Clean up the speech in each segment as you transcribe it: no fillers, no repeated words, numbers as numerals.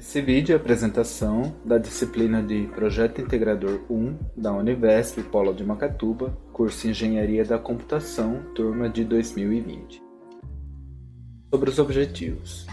Esse vídeo é a apresentação da disciplina de Projeto Integrador 1 da Univesp Polo de Macatuba, curso Engenharia da Computação, turma de 2020. Sobre os objetivos.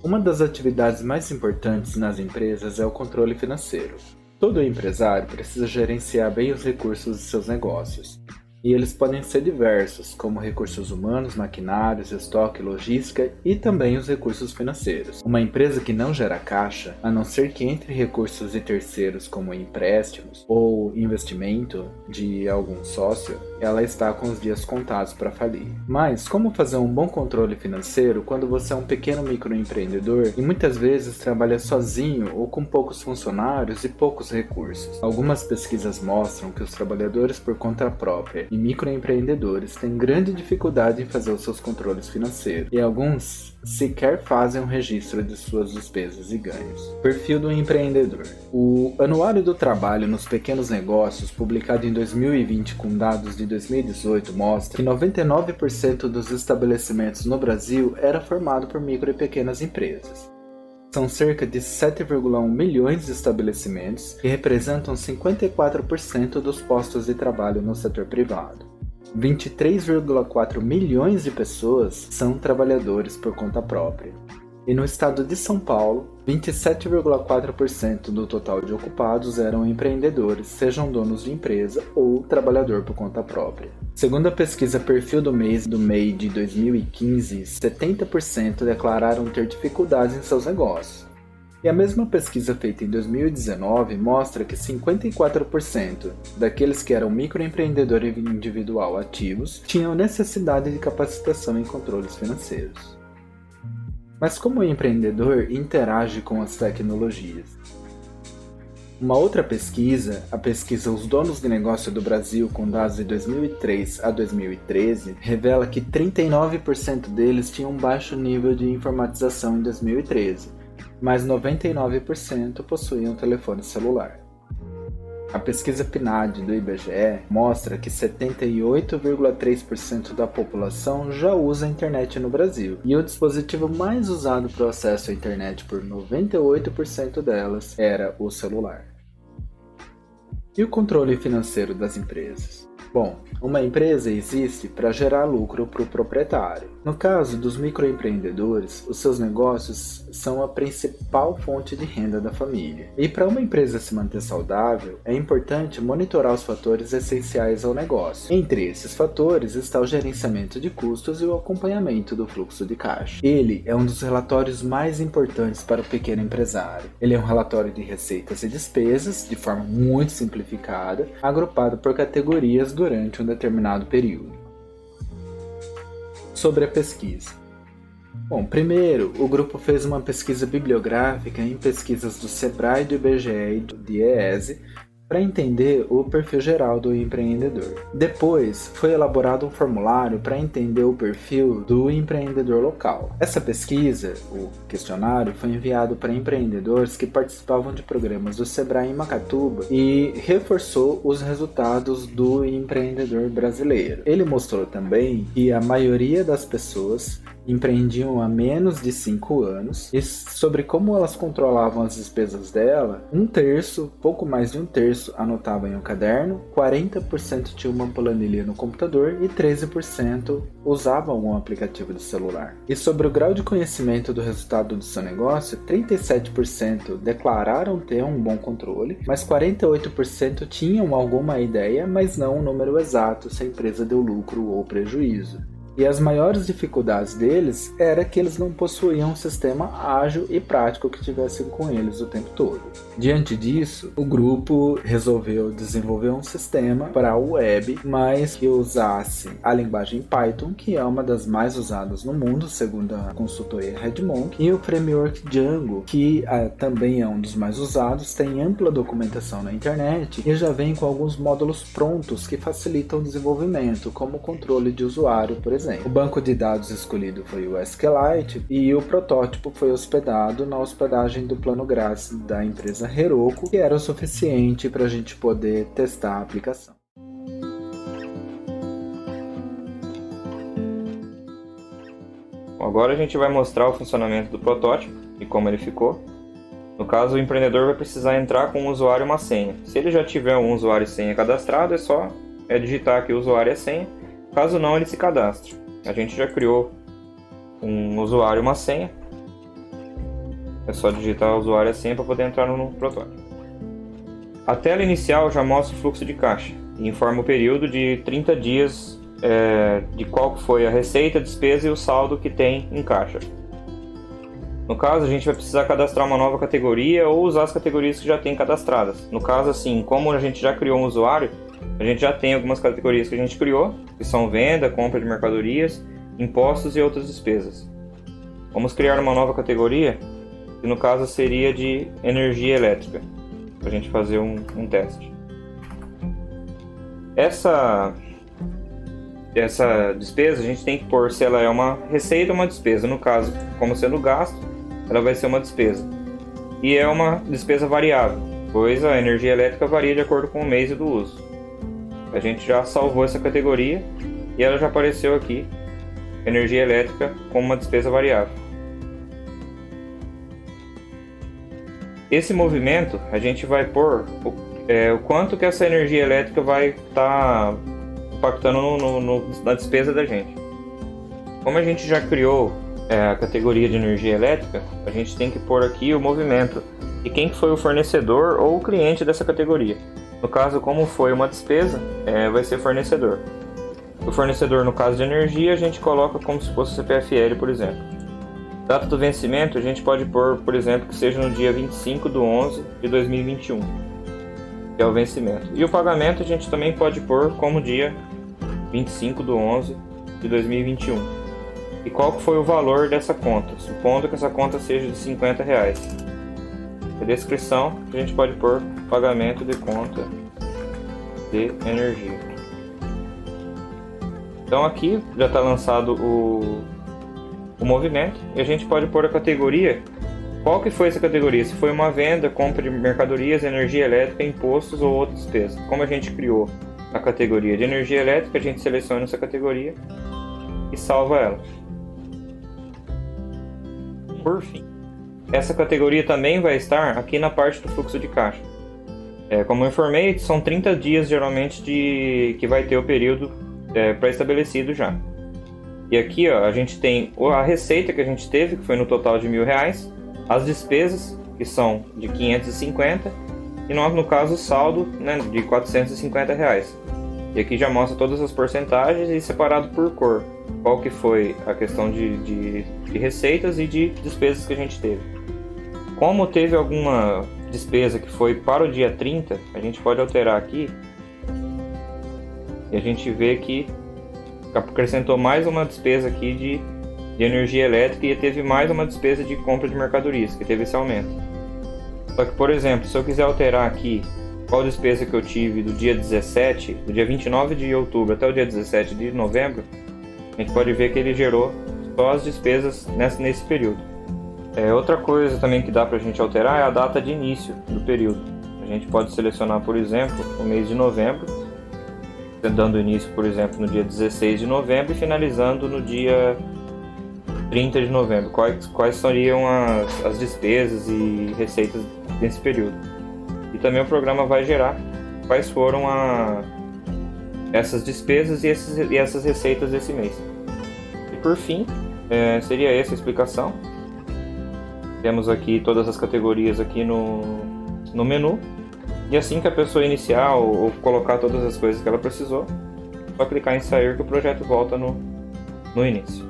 Uma das atividades mais importantes nas empresas é o controle financeiro. Todo empresário precisa gerenciar bem os recursos de seus negócios. E eles podem ser diversos, como recursos humanos, maquinários, estoque, logística e também os recursos financeiros. Uma empresa que não gera caixa, a não ser que entre recursos de terceiros como empréstimos ou investimento de algum sócio, ela está com os dias contados para falir. Mas como fazer um bom controle financeiro quando você é um pequeno microempreendedor e muitas vezes trabalha sozinho ou com poucos funcionários e poucos recursos? Algumas pesquisas mostram que os trabalhadores por conta própria e microempreendedores têm grande dificuldade em fazer os seus controles financeiros, e alguns sequer fazem um registro de suas despesas e ganhos. Perfil do empreendedor. O Anuário do Trabalho nos Pequenos Negócios, publicado em 2020 com dados de 2018, mostra que 99% dos estabelecimentos no Brasil era formado por micro e pequenas empresas. São cerca de 7,1 milhões de estabelecimentos que representam 54% dos postos de trabalho no setor privado. 23,4 milhões de pessoas são trabalhadores por conta própria. E no estado de São Paulo, 27,4% do total de ocupados eram empreendedores, sejam donos de empresa ou trabalhador por conta própria. Segundo a pesquisa Perfil do Mês do MEI de 2015, 70% declararam ter dificuldades em seus negócios. E a mesma pesquisa feita em 2019 mostra que 54% daqueles que eram microempreendedor individual ativos tinham necessidade de capacitação em controles financeiros. Mas como o empreendedor interage com as tecnologias? Uma outra pesquisa, a pesquisa Os Donos de Negócio do Brasil, com dados de 2003 a 2013, revela que 39% deles tinham um baixo nível de informatização em 2013, mas 99% possuíam telefone celular. A pesquisa PNAD do IBGE mostra que 78,3% da população já usa a internet no Brasil, e o dispositivo mais usado para o acesso à internet por 98% delas era o celular. E o controle financeiro das empresas? Bom, uma empresa existe para gerar lucro para o proprietário. No caso dos microempreendedores, os seus negócios são a principal fonte de renda da família. E para uma empresa se manter saudável, é importante monitorar os fatores essenciais ao negócio. Entre esses fatores está o gerenciamento de custos e o acompanhamento do fluxo de caixa. Ele é um dos relatórios mais importantes para o pequeno empresário. Ele é um relatório de receitas e despesas, de forma muito simplificada, agrupado por categorias durante um determinado período. Sobre a pesquisa. Bom, primeiro, o grupo fez uma pesquisa bibliográfica em pesquisas do Sebrae, do IBGE e do DIEESE para entender o perfil geral do empreendedor. Depois, foi elaborado um formulário para entender o perfil do empreendedor local. Essa pesquisa, o questionário, foi enviado para empreendedores que participavam de programas do Sebrae em Macatuba e reforçou os resultados do empreendedor brasileiro. Ele mostrou também que a maioria das pessoas empreendiam há menos de 5 anos, e sobre como elas controlavam as despesas dela, pouco mais de um terço anotava em um caderno, 40% tinha uma planilha no computador e 13% usava algum aplicativo de celular. E sobre o grau de conhecimento do resultado do seu negócio, 37% declararam ter um bom controle, mas 48% tinham alguma ideia, mas não um número exato se a empresa deu lucro ou prejuízo. E as maiores dificuldades deles era que eles não possuíam um sistema ágil e prático que tivesse com eles o tempo todo. Diante disso, o grupo resolveu desenvolver um sistema para a web, mas que usasse a linguagem Python, que é uma das mais usadas no mundo, segundo a consultoria Redmonk, e o framework Django, que também é um dos mais usados, tem ampla documentação na internet e já vem com alguns módulos prontos que facilitam o desenvolvimento, como o controle de usuário, por exemplo. O banco de dados escolhido foi o SQLite e o protótipo foi hospedado na hospedagem do plano grátis da empresa Heroku, que era o suficiente para a gente poder testar a aplicação. Bom, agora a gente vai mostrar o funcionamento do protótipo e como ele ficou. No caso, o empreendedor vai precisar entrar com um usuário e uma senha. Se ele já tiver um usuário e senha cadastrado, é só digitar aqui o usuário e a senha. Caso não, ele se cadastra. A gente já criou um usuário e uma senha. É só digitar o usuário e a senha para poder entrar no protótipo. A tela inicial já mostra o fluxo de caixa e informa o período de 30 dias de qual foi a receita, a despesa e o saldo que tem em caixa. No caso, a gente vai precisar cadastrar uma nova categoria ou usar as categorias que já tem cadastradas. No caso, assim, como a gente já criou um usuário, a gente já tem algumas categorias que a gente criou, que são venda, compra de mercadorias, impostos e outras despesas. Vamos criar uma nova categoria, que no caso seria de energia elétrica, para a gente fazer um teste. Essa despesa a gente tem que pôr se ela é uma receita ou uma despesa. No caso, como sendo gasto, ela vai ser uma despesa. E é uma despesa variável, pois a energia elétrica varia de acordo com o mês e do uso. A gente já salvou essa categoria e ela já apareceu aqui, energia elétrica como uma despesa variável. Esse movimento a gente vai pôr o quanto que essa energia elétrica vai estar impactando na despesa da gente. Como a gente já criou a categoria de energia elétrica, a gente tem que pôr aqui o movimento e quem que foi o fornecedor ou o cliente dessa categoria. No caso, como foi uma despesa, vai ser fornecedor. O fornecedor, no caso de energia, a gente coloca como se fosse CPFL, por exemplo. Data do vencimento, a gente pode pôr, por exemplo, que seja no dia 25/11/2021, que é o vencimento. E o pagamento a gente também pode pôr como dia 25/11/2021. E qual que foi o valor dessa conta, supondo que essa conta seja de R$50. Na descrição, a gente pode pôr pagamento de conta de energia. Então aqui já está lançado o movimento e a gente pode pôr a categoria. Qual que foi essa categoria? Se foi uma venda, compra de mercadorias, energia elétrica, impostos ou outras despesas. Como a gente criou a categoria de energia elétrica, a gente seleciona essa categoria e salva ela. Por fim, essa categoria também vai estar aqui na parte do fluxo de caixa. Como eu informei, são 30 dias geralmente que vai ter o período pré-estabelecido já. E aqui a gente tem a receita que a gente teve, que foi no total de R$1.000, as despesas, que são de 550, e nós, no caso, o saldo, né, de R$450. E aqui já mostra todas as porcentagens e separado por cor, qual que foi a questão de receitas e de despesas que a gente teve. Como teve alguma despesa que foi para o dia 30, a gente pode alterar aqui e a gente vê que acrescentou mais uma despesa aqui de energia elétrica e teve mais uma despesa de compra de mercadorias, que teve esse aumento. Só que, por exemplo, se eu quiser alterar aqui qual despesa que eu tive do dia 17, do dia 29 de outubro até o dia 17 de novembro, a gente pode ver que ele gerou só as despesas nesse período. Outra coisa também que dá para a gente alterar é a data de início do período. A gente pode selecionar, por exemplo, o mês de novembro, dando início, por exemplo, no dia 16 de novembro e finalizando no dia 30 de novembro. Quais seriam as despesas e receitas nesse período. E também o programa vai gerar quais foram essas despesas e essas receitas desse mês. E por fim, seria essa a explicação. Temos aqui todas as categorias aqui no menu. E assim que a pessoa iniciar ou colocar todas as coisas que ela precisou, só clicar em sair que o projeto volta no início.